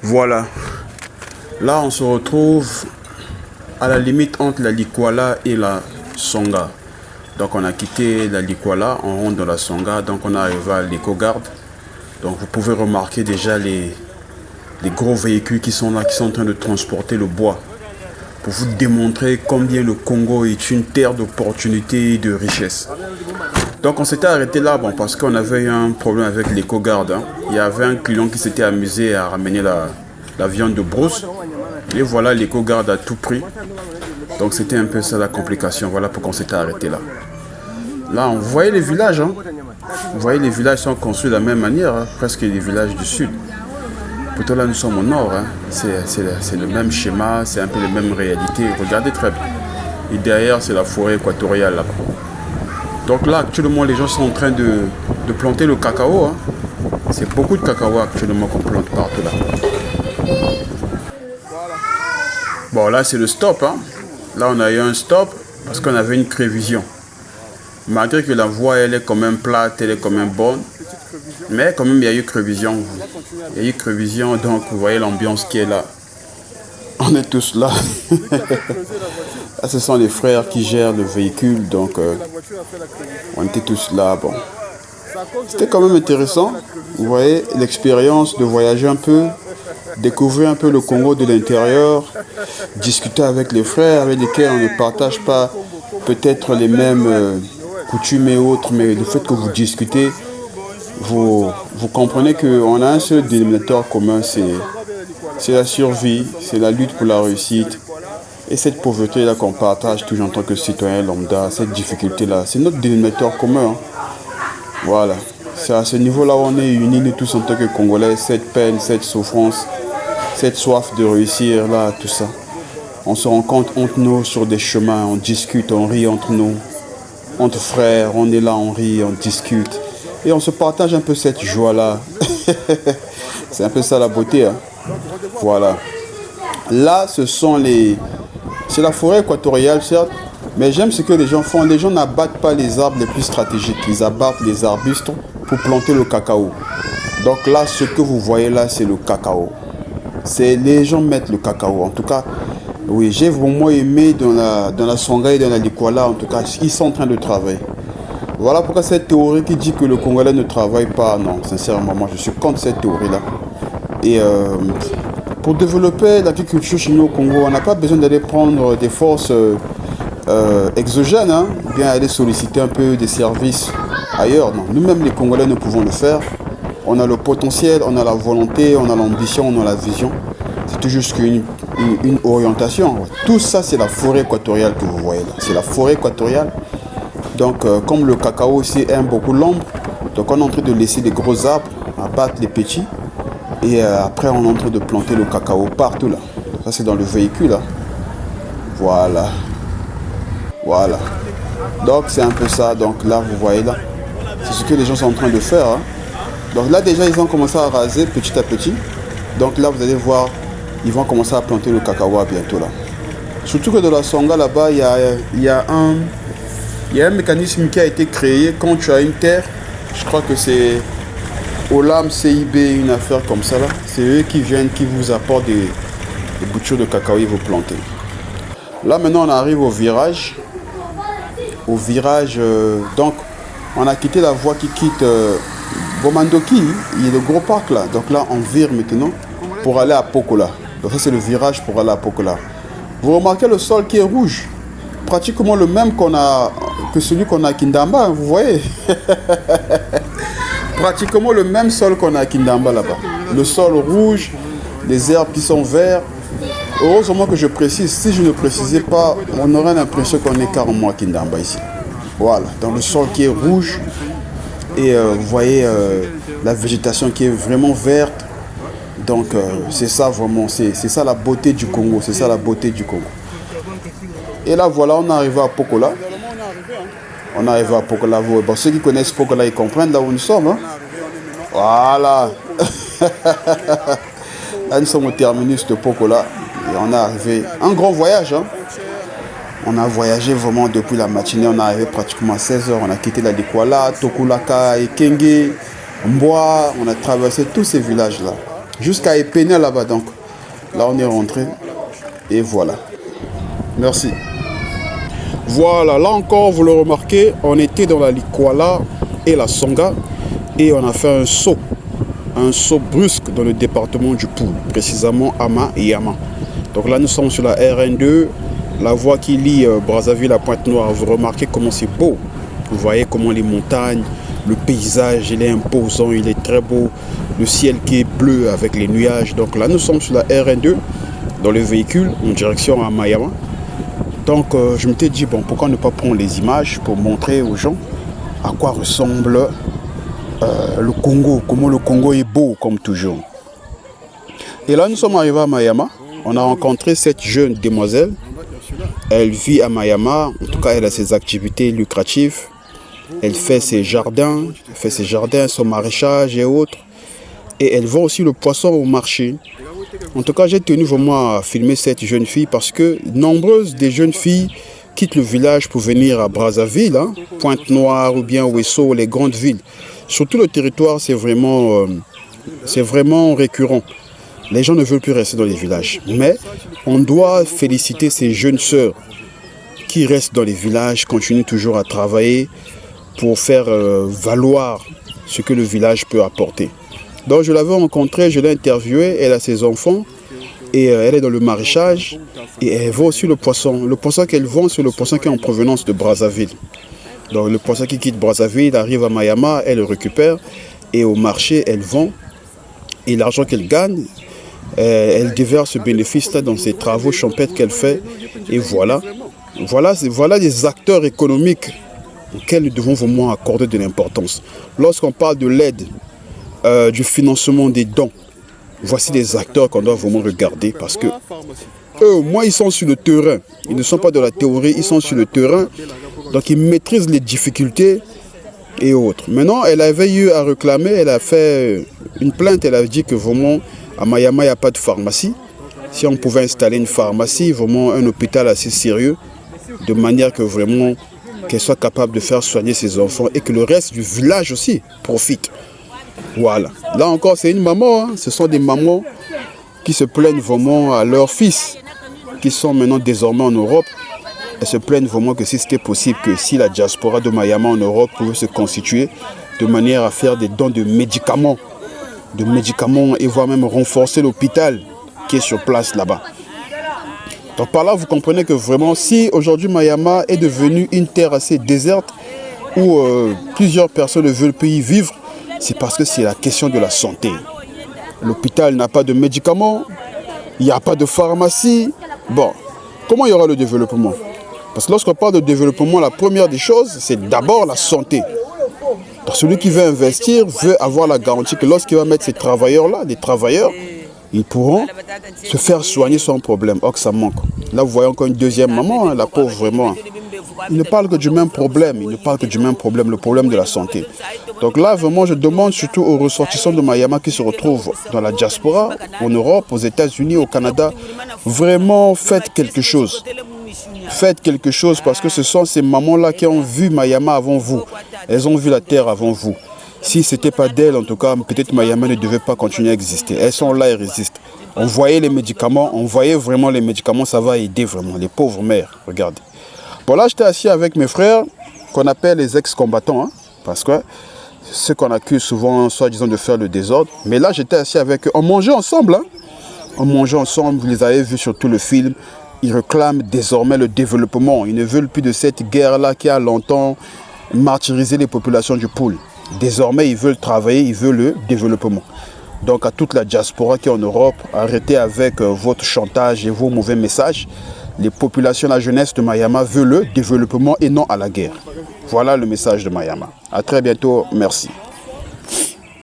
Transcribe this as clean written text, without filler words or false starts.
Voilà. Là, on se retrouve à la limite entre la Likwala et la Songa. Donc, on a quitté la Likwala, on rentre dans la Songa. Donc, on est arrivé à l'Ecogarde. Donc, vous pouvez remarquer déjà les gros véhicules qui sont là, qui sont en train de transporter le bois. Pour vous démontrer combien le Congo est une terre d'opportunités et de richesse. Donc on s'était arrêté là parce qu'on avait eu un problème avec l'Ecogarde. Il y avait un client qui s'était amusé à ramener la viande de brousse. Et voilà, l'Ecogarde a tout pris. Donc c'était un peu ça la complication. Voilà pourquoi on s'était arrêté là. Là, vous voyez les villages. Vous voyez les villages sont construits de la même manière, presque les villages du sud. Plutôt là, nous sommes au nord. C'est le même schéma, c'est un peu les mêmes réalités. Regardez très bien. Et derrière, c'est la forêt équatoriale là-bas. Donc là, actuellement, les gens sont en train de planter le cacao. C'est beaucoup de cacao actuellement qu'on plante partout là. Bon, là, c'est le stop. Là, on a eu un stop parce qu'on avait une prévision. Malgré que la voie, elle est quand même plate, elle est quand même bonne. Mais quand même, il y a eu prévision. Il y a eu prévision, donc vous voyez l'ambiance qui est là. On est tous là. Là, ce sont les frères qui gèrent le véhicule, donc on était tous là. Bon, c'était quand même intéressant. Vous voyez l'expérience de voyager un peu, découvrir un peu le Congo de l'intérieur, discuter avec les frères avec lesquels on ne partage pas peut-être les mêmes coutumes et autres, mais le fait que vous discutez, vous comprenez qu'on a un seul dénominateur commun, c'est la survie, c'est la lutte pour la réussite. Et cette pauvreté-là qu'on partage toujours en tant que citoyen lambda, cette difficulté-là, c'est notre dénominateur commun. Voilà. C'est à ce niveau-là où on est unis, nous tous en tant que Congolais, cette peine, cette souffrance, cette soif de réussir, là, tout ça. On se rencontre entre nous sur des chemins, on discute, on rit entre nous. Entre frères, on est là, on rit, on discute. Et on se partage un peu cette joie-là. C'est un peu ça la beauté. Voilà. Là, c'est la forêt équatoriale, certes. Mais j'aime ce que les gens font. Les gens n'abattent pas les arbres les plus stratégiques. Ils abattent les arbustes pour planter le cacao. Donc là, ce que vous voyez là, c'est le cacao. Les gens mettent le cacao. En tout cas, oui, j'ai vraiment aimé dans la Songa et dans la Likwala. En tout cas, ils sont en train de travailler. Voilà pourquoi cette théorie qui dit que le Congolais ne travaille pas, non, sincèrement, moi je suis contre cette théorie-là. Et pour développer l'agriculture chez nous au Congo, on n'a pas besoin d'aller prendre des forces exogènes, ou bien aller solliciter un peu des services ailleurs. Non, nous-mêmes les Congolais, nous pouvons le faire. On a le potentiel, on a la volonté, on a l'ambition, on a la vision. C'est tout juste qu'une orientation. Tout ça, c'est la forêt équatoriale que vous voyez là. C'est la forêt équatoriale. Donc, comme le cacao aussi aime beaucoup l'ombre, donc on est en train de laisser les gros arbres, abattre les petits, et après on est en train de planter le cacao partout là. Ça c'est dans le véhicule là. Voilà. Voilà. Donc c'est un peu ça. Donc là vous voyez là, c'est ce que les gens sont en train de faire. Donc là déjà ils ont commencé à raser petit à petit. Donc là vous allez voir, ils vont commencer à planter le cacao à bientôt là. Surtout que de la Songa là-bas, il y a un mécanisme qui a été créé quand tu as une terre. Je crois que c'est Olam CIB, une affaire comme ça là. C'est eux qui viennent, qui vous apportent des boutures de cacao et vous plantez. Là maintenant on arrive au virage. Au virage, donc on a quitté la voie qui quitte Bomandoki. Il y a le gros parc là. Donc là on vire maintenant pour aller à Pokola. Donc ça c'est le virage pour aller à Pokola. Vous remarquez le sol qui est rouge. Pratiquement le même que celui qu'on a à Kindamba, vous voyez. Pratiquement le même sol qu'on a à Kindamba là-bas. Le sol rouge, les herbes qui sont verts. Heureusement que je précise, si je ne précisais pas, on aurait l'impression qu'on est carrément à Kindamba ici. Voilà, dans le sol qui est rouge. Et vous voyez la végétation qui est vraiment verte. Donc c'est ça vraiment, c'est ça la beauté du Congo. C'est ça la beauté du Congo. Et là, voilà, on est arrivé à Pokola. On est arrivé à Pokola. Bon, ceux qui connaissent Pokola, ils comprennent là où nous sommes. Voilà. Là, nous sommes au terminus de Pokola. Et on est arrivé. Un grand voyage. On a voyagé vraiment depuis la matinée. On est arrivé pratiquement à 16h. On a quitté la Likwala, Tokulaka, Ekenge, Mboa. On a traversé tous ces villages-là. jusqu'à Épinal là-bas. Donc là on est rentré et voilà. Merci. Voilà, là encore vous le remarquez, on était dans la Likwala et la Songa et on a fait un saut brusque dans le département du Poul, précisément à Mayama. Donc là nous sommes sur la RN2, la voie qui lie Brazzaville à Pointe-Noire. Vous remarquez comment c'est beau. Vous voyez comment les montagnes, le paysage, il est imposant, il est très beau. Le ciel qui est bleu avec les nuages. Donc là nous sommes sur la RN2, dans le véhicule, en direction à Mayama. Donc je m'étais dit, bon, pourquoi ne pas prendre les images pour montrer aux gens à quoi ressemble le Congo, comment le Congo est beau comme toujours. Et là nous sommes arrivés à Mayama. On a rencontré cette jeune demoiselle. Elle vit à Mayama, en tout cas elle a ses activités lucratives. Elle fait ses jardins, son maraîchage et autres. Et elle vend aussi le poisson au marché. En tout cas j'ai tenu vraiment à filmer cette jeune fille parce que nombreuses des jeunes filles quittent le village pour venir à Brazzaville, hein, Pointe-Noire ou bien Ouesso, les grandes villes. Sur tout le territoire c'est vraiment récurrent. Les gens ne veulent plus rester dans les villages. Mais on doit féliciter ces jeunes sœurs qui restent dans les villages, continuent toujours à travailler pour faire valoir ce que le village peut apporter. Donc je l'avais rencontrée, je l'ai interviewée, elle a ses enfants et elle est dans le maraîchage et elle vend aussi le poisson. Le poisson qu'elle vend, c'est le poisson qui est en provenance de Brazzaville. Donc le poisson qui quitte Brazzaville arrive à Mayama, elle le récupère et au marché elle vend et l'argent qu'elle gagne, elle déverse ce bénéfice-là dans ses travaux champêtres qu'elle fait. Et voilà des acteurs économiques auxquels nous devons vraiment accorder de l'importance. Lorsqu'on parle de l'aide, du financement des dons, voici des acteurs qu'on doit vraiment regarder parce que eux, au moins, ils sont sur le terrain. Ils ne sont pas dans la théorie, ils sont sur le terrain. Donc, ils maîtrisent les difficultés et autres. Maintenant, elle avait eu à réclamer, elle a fait une plainte, elle a dit que vraiment, à Mayama, il n'y a pas de pharmacie. Si on pouvait installer une pharmacie, vraiment un hôpital assez sérieux, de manière que vraiment qu'elle soit capable de faire soigner ses enfants et que le reste du village aussi profite. Voilà. Là encore, c'est une maman. Hein. Ce sont des mamans qui se plaignent vraiment à leurs fils, qui sont maintenant désormais en Europe. Elles se plaignent vraiment que si c'était possible, que si la diaspora de Mayama en Europe pouvait se constituer de manière à faire des dons de médicaments et voire même renforcer l'hôpital qui est sur place là-bas. Donc par là, vous comprenez que vraiment, si aujourd'hui Mayama est devenue une terre assez déserte où plusieurs personnes ne veulent plus y vivre, c'est parce que c'est la question de la santé. L'hôpital n'a pas de médicaments, il n'y a pas de pharmacie. Bon, comment il y aura le développement? Parce que lorsqu'on parle de développement, la première des choses, c'est d'abord la santé. Donc celui qui veut investir veut avoir la garantie que lorsqu'il va mettre ces travailleurs-là, des travailleurs, ils pourront se faire soigner sans problème. Or que ça manque. Là, vous voyez encore une deuxième maman, hein, la pauvre vraiment. Il ne parle que du même problème, le problème de la santé. Donc là, vraiment, je demande surtout aux ressortissants de Mayama qui se retrouvent dans la diaspora, en Europe, aux États-Unis, au Canada, vraiment faites quelque chose. Faites quelque chose parce que ce sont ces mamans-là qui ont vu Mayama avant vous. Elles ont vu la terre avant vous. Si ce n'était pas d'elles, en tout cas, peut-être Mayama ne devait pas continuer à exister. Elles sont là et résistent. On voyait les médicaments, vraiment les médicaments, ça va aider vraiment les pauvres mères. Regardez. Bon, là, j'étais assis avec mes frères, qu'on appelle les ex-combattants, hein, parce que ceux qu'on accuse souvent, soi-disant, de faire le désordre. Mais là, j'étais assis avec eux. On mangeait ensemble, hein. On mangeait ensemble, vous les avez vus sur tout le film. Ils réclament désormais le développement. Ils ne veulent plus de cette guerre-là qui a longtemps martyrisé les populations du Poul. Désormais, ils veulent travailler, ils veulent le développement. Donc à toute la diaspora qui est en Europe, arrêtez avec votre chantage et vos mauvais messages. Les populations, la jeunesse de Mayama veut le développement et non à la guerre. Voilà le message de Mayama. À très bientôt, merci.